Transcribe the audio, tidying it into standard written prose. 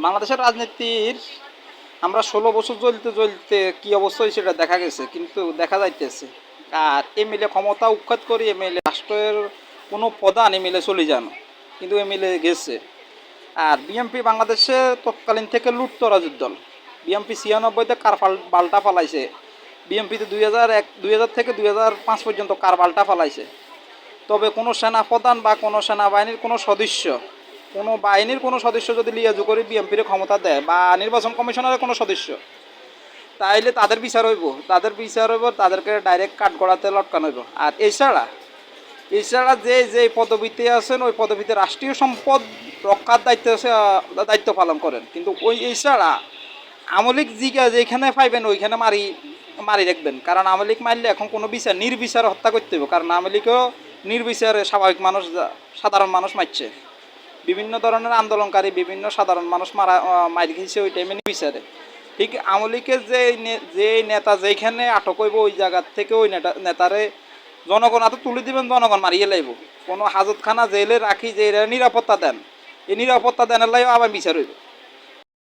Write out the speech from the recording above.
বাংলাদেশের রাজনীতির আমরা ১৬ বছর জ্বলতে জ্বলতে কী অবস্থা হয়েছে সেটা দেখা গেছে, কিন্তু দেখা যাইতেছে। আর এমএলএ ক্ষমতা উৎখাত করে এমএলএ রাষ্ট্রের কোনো প্রধান এমএলএ চলে যান, কিন্তু এমএলএ গেছে। আর বিএমপি বাংলাদেশে তৎকালীন থেকে লুটতরাজের দল। বিএমপি ৯৬-তে কার বাল্টা ফালাইছে, বিএমপিতে ২০০১ থেকে ২০০৫ পর্যন্ত কার বাল্টা ফালাইছে। তবে কোনো সেনাপ্রধান বা কোনো সেনাবাহিনীর কোনো সদস্য, কোনো বাহিনীর কোনো সদস্য যদি লিয়াজু করে বিএমপির ক্ষমতা দেয় বা নির্বাচন কমিশনারের কোনো সদস্য, তাইলে তাদের বিচার হইব, তাদেরকে ডাইরেক্ট কাঠগড়াতে লটকানো হইব। আর এছাড়া যে পদবিতে আছেন ওই পদবিতে রাষ্ট্রীয় সম্পদ রক্ষার দায়িত্ব পালন করেন, কিন্তু এছাড়া আমলিক জিগা যেখানে পাইবেন ওইখানে মারি মারি রাখবেন। কারণ আমলিক মারলে এখন কোনো নির্বিচার হত্যা করতে হবে, কারণ আমলিকেও নির্বিচারে স্বাভাবিক মানুষ, সাধারণ মানুষ মারছে। বিভিন্ন ধরনের আন্দোলনকারী বিভিন্ন সাধারণ মানুষ মারি খেয়েছে ওই টাইমে নির্বিচারে। ঠিক আমলিকের যে নেতা যেখানে আটক হইব ওই জায়গার থেকে ওই নেতারে জনগণ হাতে তুলে দিবেন, জনগণ মারিয়ে লাইব। কোনো হাজতখানা জেলে রাখি যে নিরাপত্তা দেন, এই নিরাপত্তা দেনের লাইও আবার বিচার হইব।